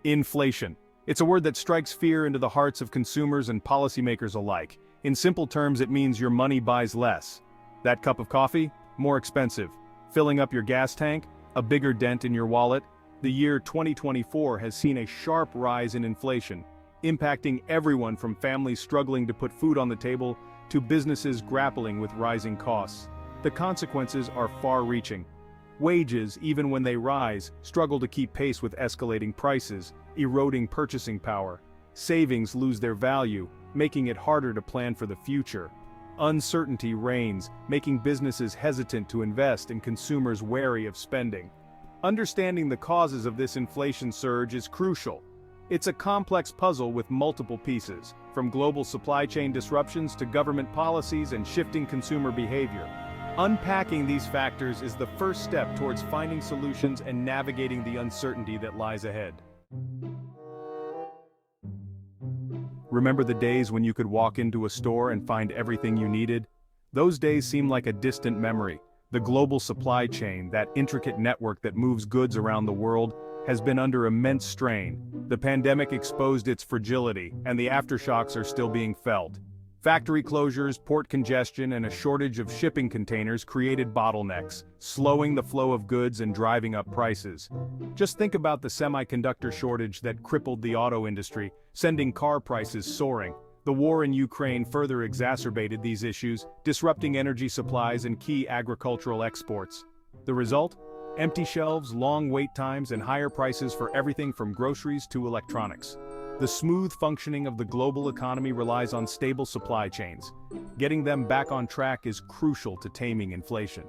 Inflation. It's a word that strikes fear into the hearts of consumers and policymakers alike. In simple terms, it means your money buys less. That cup of coffee? More expensive. Filling up your gas tank? A bigger dent in your wallet? The year 2024 has seen a sharp rise in inflation, impacting everyone from families struggling to put food on the table to businesses grappling with rising costs. The consequences are far-reaching. Wages, even when they rise, struggle to keep pace with escalating prices, eroding purchasing power. Savings lose their value, making it harder to plan for the future. Uncertainty reigns, making businesses hesitant to invest and consumers wary of spending. Understanding the causes of this inflation surge is crucial. It's a complex puzzle with multiple pieces, from global supply chain disruptions to government policies and shifting consumer behavior. Unpacking these factors is the first step towards finding solutions and navigating the uncertainty that lies ahead. Remember the days when you could walk into a store and find everything you needed? Those days seem like a distant memory. The global supply chain, that intricate network that moves goods around the world, has been under immense strain. The pandemic exposed its fragility, and the aftershocks are still being felt. Factory closures, port congestion, and a shortage of shipping containers created bottlenecks, slowing the flow of goods and driving up prices. Just think about the semiconductor shortage that crippled the auto industry, sending car prices soaring. The war in Ukraine further exacerbated these issues, disrupting energy supplies and key agricultural exports. The result? Empty shelves, long wait times, and higher prices for everything from groceries to electronics. The smooth functioning of the global economy relies on stable supply chains. Getting them back on track is crucial to taming inflation.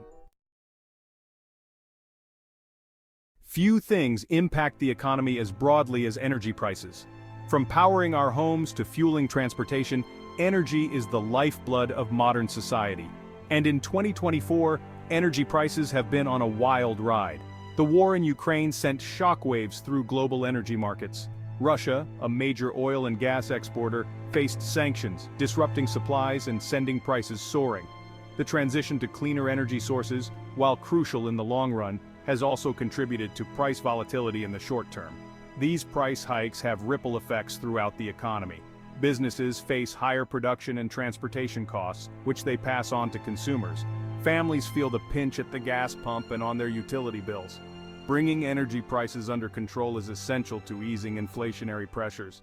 Few things impact the economy as broadly as energy prices. From powering our homes to fueling transportation, energy is the lifeblood of modern society. And in 2024, energy prices have been on a wild ride. The war in Ukraine sent shockwaves through global energy markets. Russia, a major oil and gas exporter, faced sanctions, disrupting supplies and sending prices soaring. The transition to cleaner energy sources, while crucial in the long run, has also contributed to price volatility in the short term. These price hikes have ripple effects throughout the economy. Businesses face higher production and transportation costs, which they pass on to consumers. Families feel the pinch at the gas pump and on their utility bills. Bringing energy prices under control is essential to easing inflationary pressures.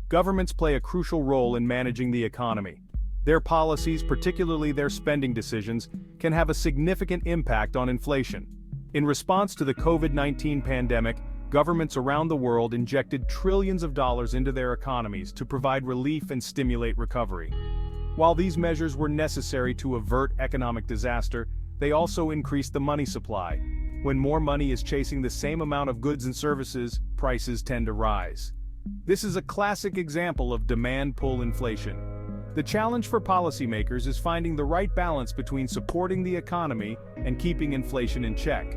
Governments play a crucial role in managing the economy. Their policies, particularly their spending decisions, can have a significant impact on inflation. In response to the COVID-19 pandemic, governments around the world injected trillions of dollars into their economies to provide relief and stimulate recovery. While these measures were necessary to avert economic disaster, they also increased the money supply. When more money is chasing the same amount of goods and services, prices tend to rise. This is a classic example of demand-pull inflation. The challenge for policymakers is finding the right balance between supporting the economy and keeping inflation in check.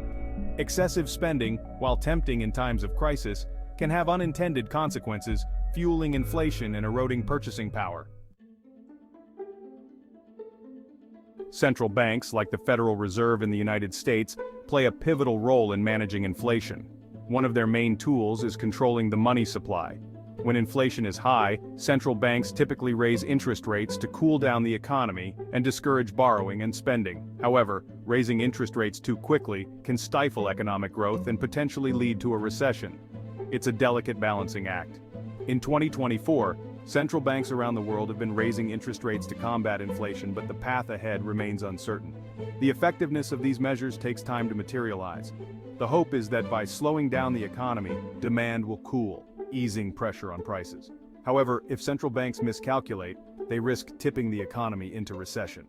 Excessive spending, while tempting in times of crisis, can have unintended consequences, fueling inflation and eroding purchasing power. Central banks, like the Federal Reserve in the United States, play a pivotal role in managing inflation. One of their main tools is controlling the money supply. When inflation is high, central banks typically raise interest rates to cool down the economy and discourage borrowing and spending. However, raising interest rates too quickly can stifle economic growth and potentially lead to a recession. It's a delicate balancing act. In 2024, central banks around the world have been raising interest rates to combat inflation, but the path ahead remains uncertain. The effectiveness of these measures takes time to materialize. The hope is that by slowing down the economy, demand will cool, easing pressure on prices. However, if central banks miscalculate, they risk tipping the economy into recession.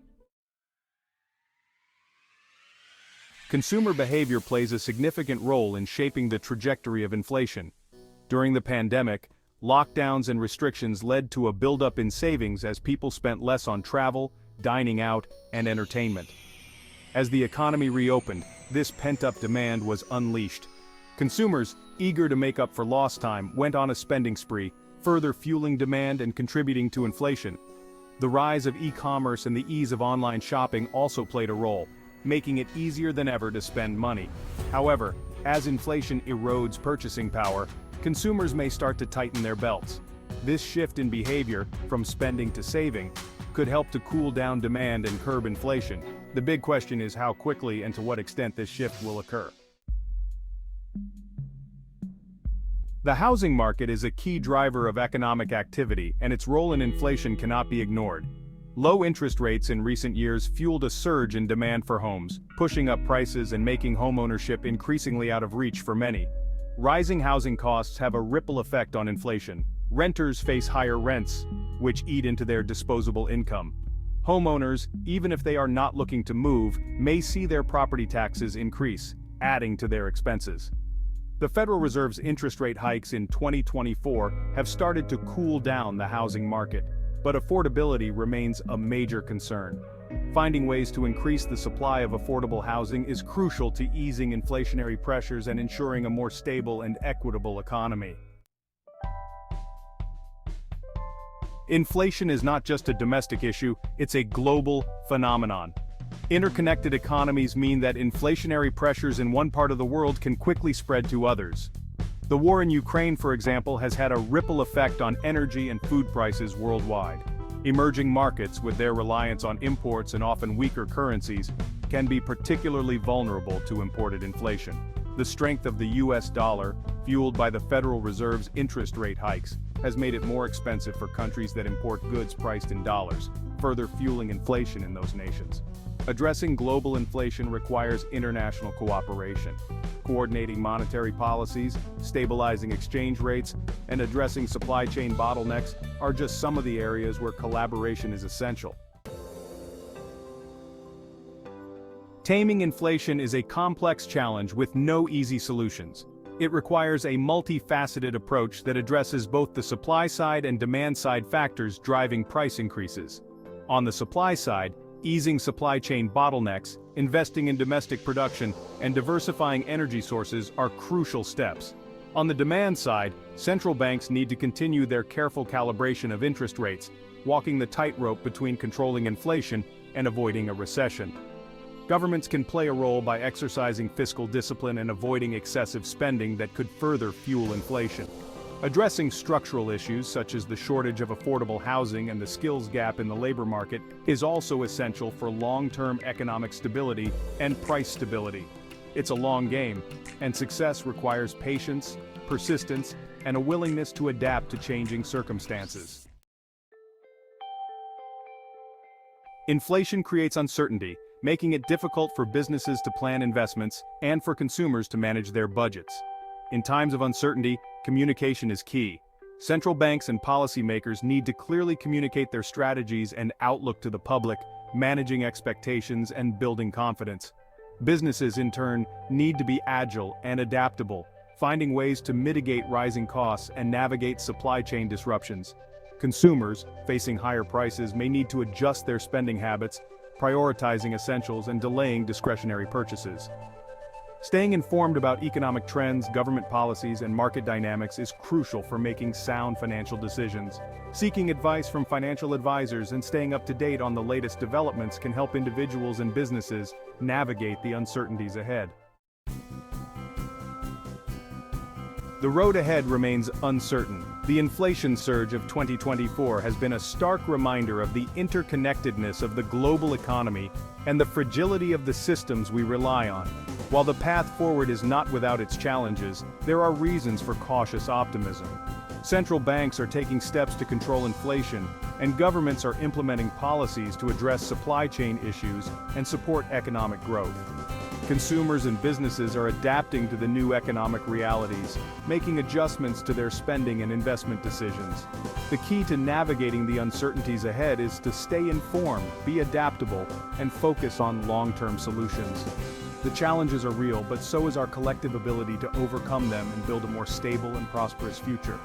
Consumer behavior plays a significant role in shaping the trajectory of inflation. During the pandemic, lockdowns and restrictions led to a buildup in savings as people spent less on travel, dining out, and entertainment. As the economy reopened, this pent-up demand was unleashed. Consumers, eager to make up for lost time, went on a spending spree, further fueling demand and contributing to inflation. The rise of e-commerce and the ease of online shopping also played a role, making it easier than ever to spend money. However, As inflation erodes purchasing power, consumers may start to tighten their belts. This shift in behavior, from spending to saving, could help to cool down demand and curb inflation. The big question is how quickly and to what extent this shift will occur. The housing market is a key driver of economic activity, and its role in inflation cannot be ignored. Low interest rates in recent years fueled a surge in demand for homes, pushing up prices and making homeownership increasingly out of reach for many. Rising housing costs have a ripple effect on inflation. Renters face higher rents, which eat into their disposable income. Homeowners, even if they are not looking to move, may see their property taxes increase, adding to their expenses. The Federal Reserve's interest rate hikes in 2024 have started to cool down the housing market, but affordability remains a major concern. Finding ways to increase the supply of affordable housing is crucial to easing inflationary pressures and ensuring a more stable and equitable economy. Inflation is not just a domestic issue, it's a global phenomenon. Interconnected economies mean that inflationary pressures in one part of the world can quickly spread to others. The war in Ukraine, for example, has had a ripple effect on energy and food prices worldwide. Emerging markets, with their reliance on imports and often weaker currencies, can be particularly vulnerable to imported inflation. The strength of the US dollar, fueled by the Federal Reserve's interest rate hikes, has made it more expensive for countries that import goods priced in dollars, further fueling inflation in those nations. Addressing global inflation requires international cooperation. Coordinating monetary policies, stabilizing exchange rates, and addressing supply chain bottlenecks are just some of the areas where collaboration is essential. Taming inflation is a complex challenge with no easy solutions. It requires a multifaceted approach that addresses both the supply side and demand side factors driving price increases. On the supply side, easing supply chain bottlenecks, investing in domestic production, and diversifying energy sources are crucial steps. On the demand side, central banks need to continue their careful calibration of interest rates, walking the tightrope between controlling inflation and avoiding a recession. Governments can play a role by exercising fiscal discipline and avoiding excessive spending that could further fuel inflation. Addressing structural issues such as the shortage of affordable housing and the skills gap in the labor market is also essential for long-term economic stability and price stability. It's a long game, and success requires patience, persistence, and a willingness to adapt to changing circumstances. Inflation creates uncertainty, making it difficult for businesses to plan investments and for consumers to manage their budgets. In times of uncertainty, communication is key. Central banks and policymakers need to clearly communicate their strategies and outlook to the public, managing expectations and building confidence. Businesses, in turn, need to be agile and adaptable, finding ways to mitigate rising costs and navigate supply chain disruptions. Consumers, facing higher prices, may need to adjust their spending habits, prioritizing essentials and delaying discretionary purchases. Staying informed about economic trends, government policies, and market dynamics is crucial for making sound financial decisions. Seeking advice from financial advisors and staying up to date on the latest developments can help individuals and businesses navigate the uncertainties ahead. The road ahead remains uncertain. The inflation surge of 2024 has been a stark reminder of the interconnectedness of the global economy and the fragility of the systems we rely on. While the path forward is not without its challenges, there are reasons for cautious optimism. Central banks are taking steps to control inflation, and governments are implementing policies to address supply chain issues and support economic growth. Consumers and businesses are adapting to the new economic realities, making adjustments to their spending and investment decisions. The key to navigating the uncertainties ahead is to stay informed, be adaptable, and focus on long-term solutions. The challenges are real, but so is our collective ability to overcome them and build a more stable and prosperous future.